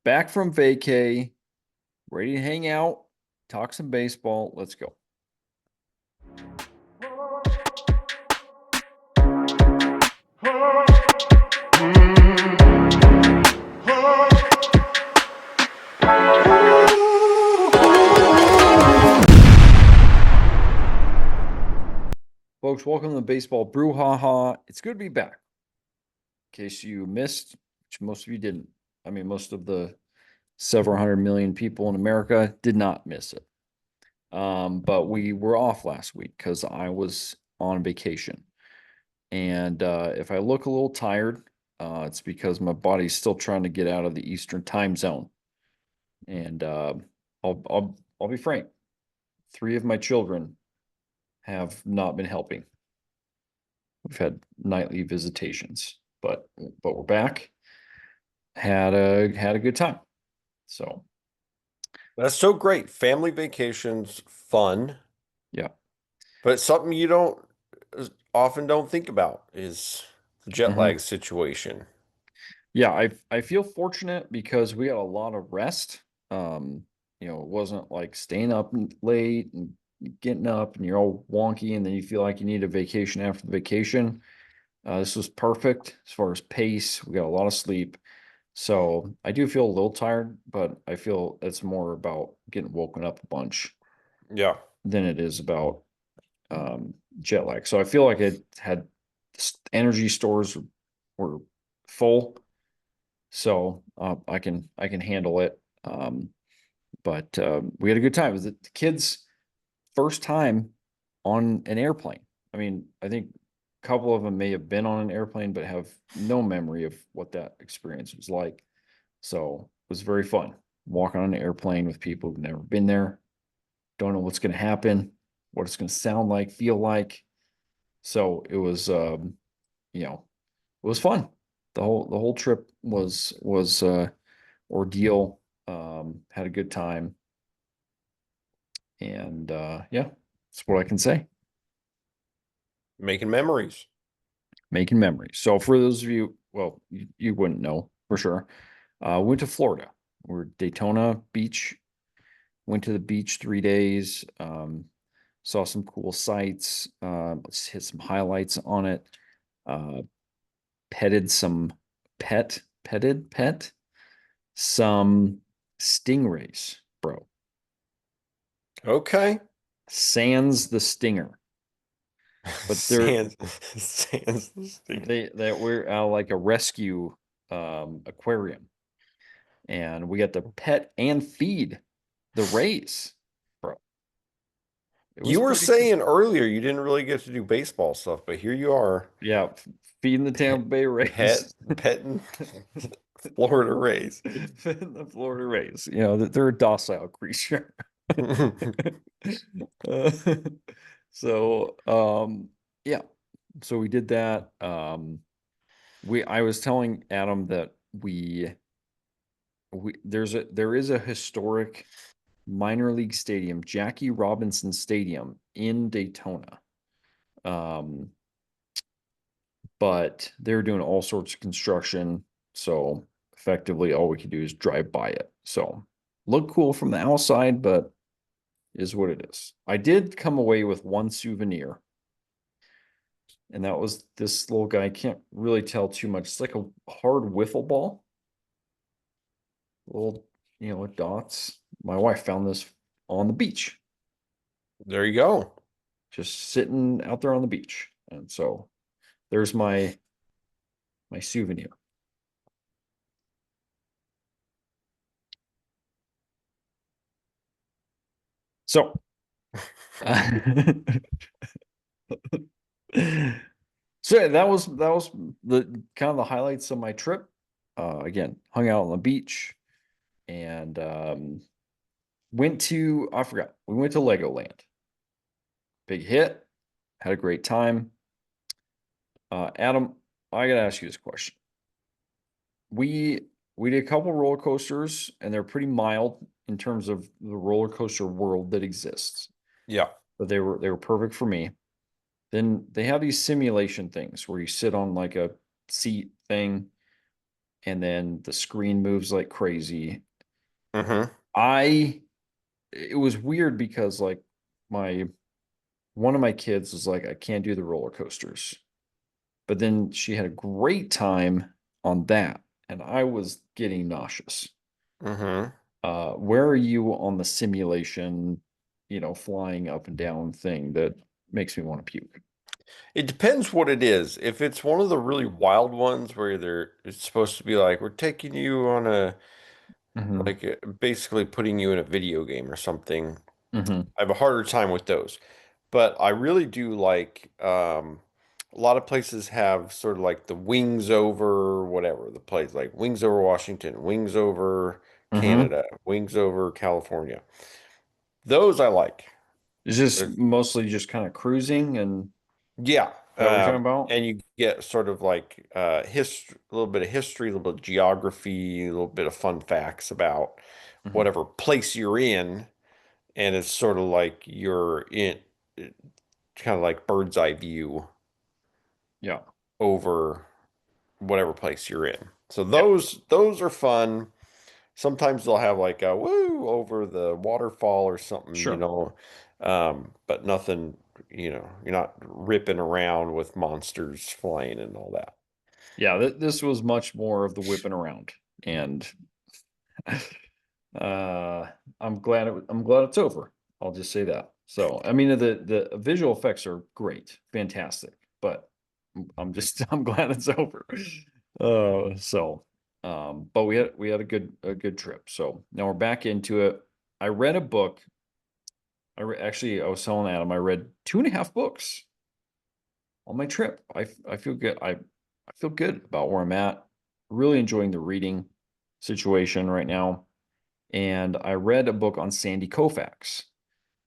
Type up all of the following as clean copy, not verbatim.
Back from vacay, ready to hang out, talk some baseball. Let's go. Folks, welcome to the Baseball Brewhaha. It's good to be back. In case you missed, which most of you didn't. I mean, most of the several hundred million people in America did not miss it. But we were off last week because I was on vacation. And if I look a little tired, it's because my body's still trying to get out of the Eastern time zone. And I'll be frank, 3 of my children have not been helping. We've had nightly visitations, but we're back. Had a good time. So That's so great. Family vacations, fun, yeah. but it's something you often don't think about is the jet Mhm. lag situation. Yeah, I feel fortunate because we had a lot of rest. Um, it wasn't like staying up late and getting up and you're all wonky and then you feel like you need a vacation after the vacation. This was perfect as far as pace. We got a lot of sleep. So I do feel a little tired, but I feel it's more about getting woken up a bunch Yeah. than it is about jet lag. So I feel like it had energy stores were full, so I can handle it. But we had a good time. It was the kids' first time on an airplane. I mean, I think a couple of them may have been on an airplane, but have no memory of what that experience was like. So it was very fun walking on an airplane with people who've never been there, don't know what's going to happen, what it's going to sound like, feel like. So it was, it was fun. The whole trip was ordeal. Had a good time, and yeah, that's what I can say. Making memories. Making memories. So for those of you, well, you wouldn't know for sure. Went to Florida. We're Daytona Beach. Went to the beach 3 days. Saw some cool sights. Let's hit some highlights on it. Uh, petted some pet some stingrays, bro. Okay. Sans the stinger. But Sands, sands the stinger. they were like a rescue aquarium, and we got to pet and feed the rays, bro. It was You were pretty cool. saying earlier you didn't really get to do baseball stuff, but here you are, Yeah, feeding the pet, Tampa Bay Rays. petting Florida Rays. The Florida Rays. They're a docile creature. Uh, so yeah. So we did that. I was telling Adam that there is a historic minor league stadium, Jackie Robinson Stadium in Daytona. Um, but they're doing all sorts of construction. So effectively, all we could do is drive by it. So look cool from the outside, but is what it is. I did come away with one souvenir, and that was this little guy. I can't really tell too much. It's like a hard wiffle ball, little, with dots. My wife found this on the beach, There you go. just sitting out there on the beach. And so there's my souvenir. So so yeah, that was the kind of the highlights of my trip. Again, hung out on the beach and went to I forgot we went to Legoland. Big hit, had a great time. Adam, I gotta ask you this question. We we did a couple roller coasters and they're pretty mild in terms of the roller coaster world that exists, Yeah. but they were perfect for me. Then they have these simulation things where you sit on like a seat thing and then the screen moves like crazy. Mm-hmm. I it was weird because like my one of my kids was like, I can't do the roller coasters. But then she had a great time on that, and I was getting nauseous. Mm-hmm. Where are you on the simulation, flying up and down thing that makes me want to puke? It depends what it is. If it's one of the really wild ones where it's supposed to be like we're taking you on a Hmm. like basically putting you in a video game or something, Hmm. I have a harder time with those. But I really do like a lot of places have sort of like the wings over whatever the place like wings over Washington, wings over Hmm. Canada, wings over California. Those I like. It's just There's- mostly just kind of cruising, and is yeah. that what you're talking about? And you get sort of like history, a little bit of history, a little bit of geography, a little bit of fun facts about Hmm. whatever place you're in, and it's sort of like you're in kind of like bird's eye view Yeah. over whatever place you're in. So Yeah. those are fun. Sometimes they'll have like a woo over the waterfall or something, Sure. but nothing, you're not ripping around with monsters flying and all that. Yeah. This was much more of the whipping around, and uh, I'm glad it's over. I'll just say that. So, I mean, the visual effects are great, fantastic, but I'm just I'm glad it's over. So, but we had a good trip. So now we're back into it. I read a book. Actually, I was telling Adam I read 2.5 books on my trip. I feel good. I feel good about where I'm at. Really enjoying the reading situation right now. And I read a book on Sandy Koufax,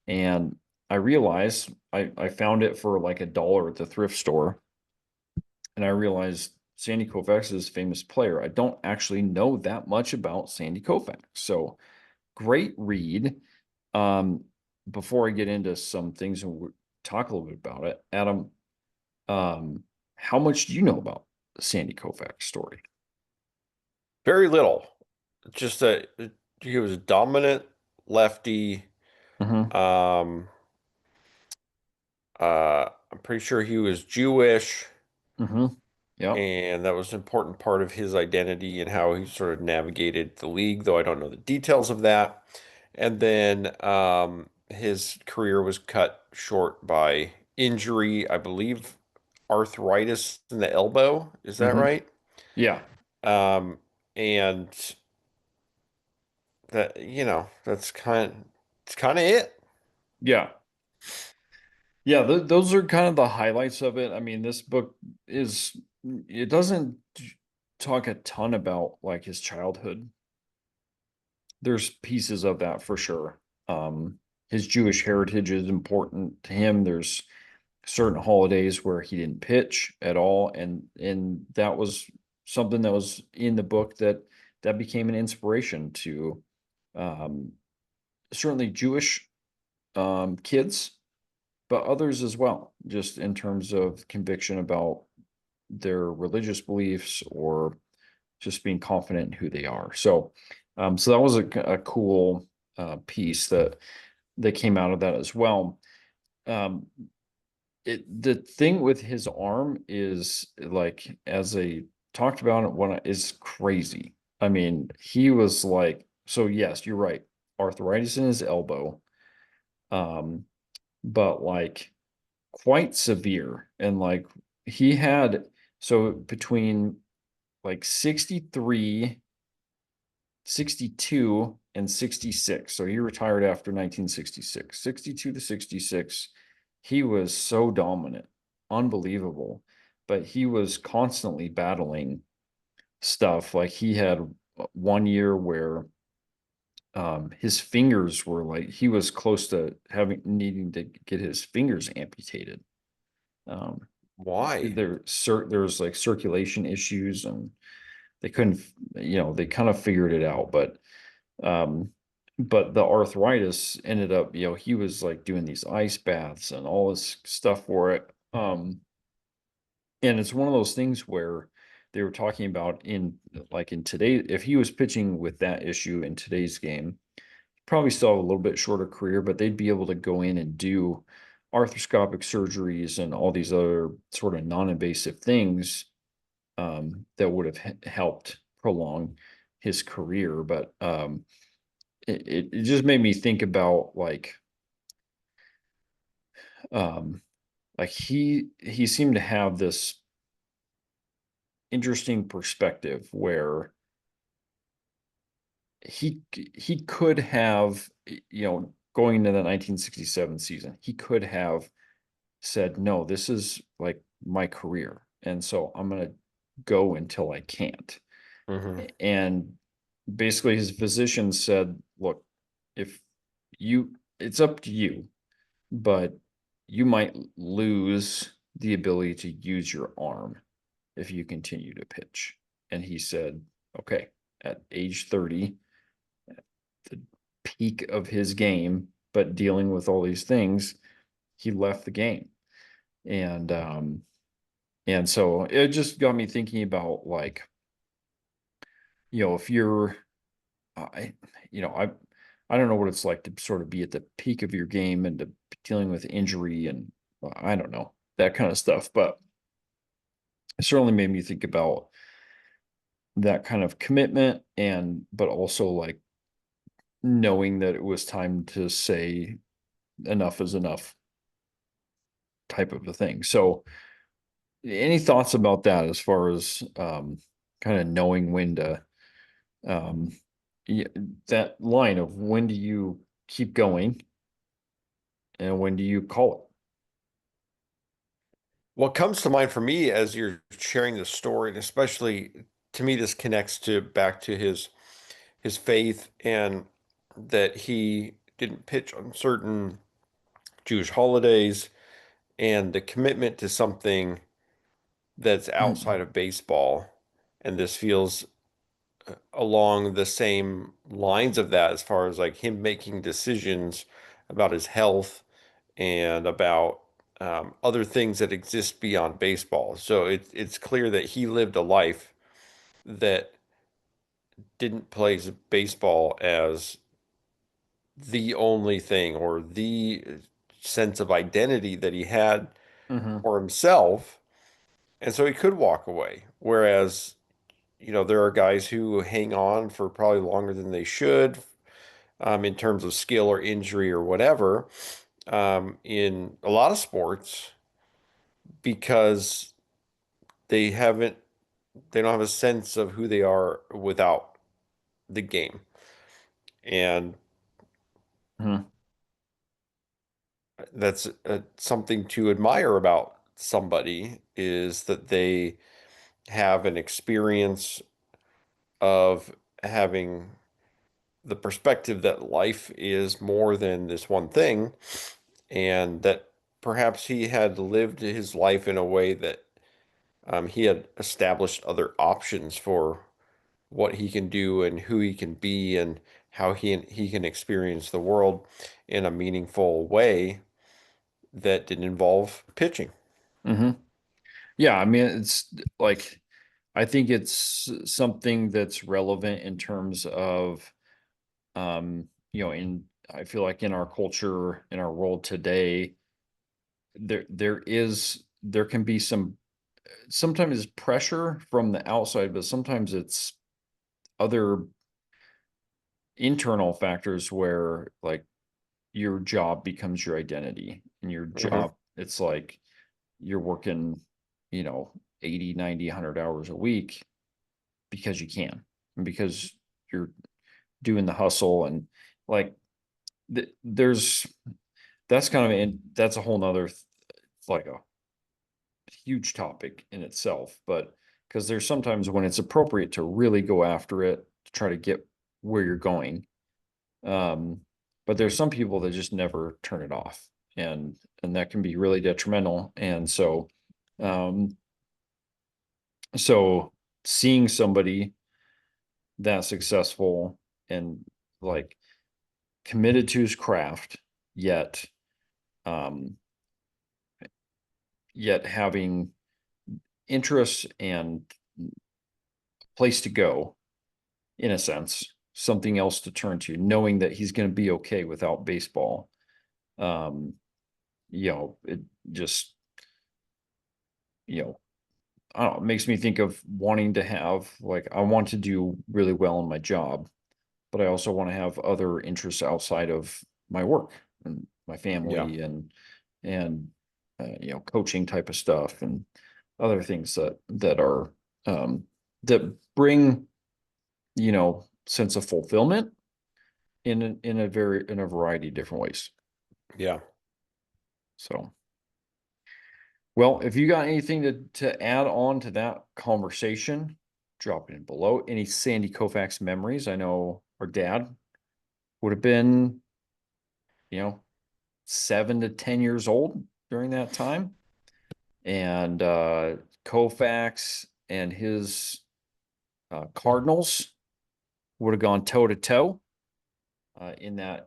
and I realized I found it for like $1 at the thrift store, and I realized Sandy Koufax is a famous player. I don't actually know that much about Sandy Koufax, so great read. Um, before I get into some things and talk a little bit about it, Adam, how much do you know about the Sandy Koufax story? Very little. Just that he was a dominant lefty. Hmm. Um, I'm pretty sure he was Jewish, Hmm. Yep. and that was an important part of his identity and how he sort of navigated the league, though I don't know the details of that. And then his career was cut short by injury, I believe arthritis in the elbow. Is that Hmm. right? Yeah. Um, and that, it's kind of it. Yeah. Yeah, those are kind of the highlights of it. I mean, this book is, it doesn't talk a ton about like his childhood. There's pieces of that for sure. His Jewish heritage is important to him. There's certain holidays where he didn't pitch at all, and that was something that was in the book that became an inspiration to um, certainly Jewish kids, but others as well, just in terms of conviction about their religious beliefs or just being confident in who they are. So that was a cool piece that came out of that as well. Um, the thing with his arm is like, as I talked about it, is crazy. I mean, he was like, so yes, you're right, arthritis in his elbow, um, but like quite severe, and like he had, so between like 63, 62, and 66. So he retired after 1966. 62 to 66. He was so dominant, unbelievable. But he was constantly battling stuff. Like he had one year where his fingers were like, he was close to having needing to get his fingers amputated. Um, Why? there was like circulation issues, and they couldn't, they kind of figured it out, um, but the arthritis ended up, he was like doing these ice baths and all this stuff for it. And it's one of those things where they were talking about in today, if he was pitching with that issue in today's game, probably still have a little bit shorter career, but they'd be able to go in and do arthroscopic surgeries and all these other sort of non-invasive things that would have helped prolong his career. But it just made me think about um, like he seemed to have this interesting perspective where he could have, going into the 1967 season, he could have said, no, this is like my career. And so I'm going to go until I can't. Hmm. And basically his physician said, look, if you, it's up to you, but you might lose the ability to use your arm if you continue to pitch. And he said, okay, at age 30, the peak of his game, but dealing with all these things, he left the game. And so it just got me thinking about if you're I I don't know what it's like to sort of be at the peak of your game and to dealing with injury and I don't know, that kind of stuff. But it certainly made me think about that kind of commitment and but also like knowing that it was time to say enough is enough type of a thing. So any thoughts about that as far as kind of knowing when to um yeah, that line of when do you keep going and when do you call What comes to mind for me as you're sharing this story, and especially to me, this connects to back to his faith and that he didn't pitch on certain Jewish holidays and the commitment to something that's it? outside of baseball. And this feels along the same lines of that as far as like him making decisions about his health and about other things that exist beyond baseball. So it's clear that he lived a life that didn't place baseball as the only thing or the sense of identity that he had Mm-hmm. for himself. And so he could walk away. Whereas, there are guys who hang on for probably longer than they should, in terms of skill or injury or whatever, in a lot of sports because they haven't, they don't have a sense of who they are without the game. And Mm-hmm. that's something to admire about somebody is that they have an experience of having the perspective that life is more than this one thing, and that perhaps he had lived his life in a way that he had established other options for what he can do and who he can be and how he can experience the world in a meaningful way that didn't involve pitching. Mm-hmm. Yeah, I mean, it's like I think it's something that's relevant in terms of in I feel like in our culture, in our world today, there can be sometimes pressure from the outside, but sometimes it's other internal factors where like your job becomes your identity and your Hmm. job, it's like you're working, you know, 80, 90, 100 hours a week because you can and because you're doing the hustle and like there's that's kind of that's a whole nother like a huge topic in itself, but because there's sometimes when it's appropriate to really go after it to try to get where you're going. um but there's some people that just never turn it off, and that can be really detrimental. And um so seeing somebody that successful and like committed to his craft, yet um yet having interests and place to go, in a sense, something else to turn to, knowing that he's going to be okay without baseball. It just, I don't know, it makes me think of wanting to have, like, I want to do really well in my job, but I also want to have other interests outside of my work and my Yeah. family and coaching type of stuff and other things that are that bring sense of fulfillment in a variety of different ways. Yeah. So, well, if you got anything to add on to that conversation, drop it in below. Any Sandy Koufax memories? I know our dad would have been, 7 to 10 years old during that time. And Koufax and his Cardinals would have gone toe to toe in that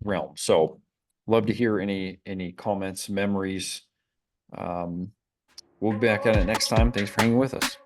realm. So love to hear any comments, memories. We'll be back at it next time. Thanks for hanging with us.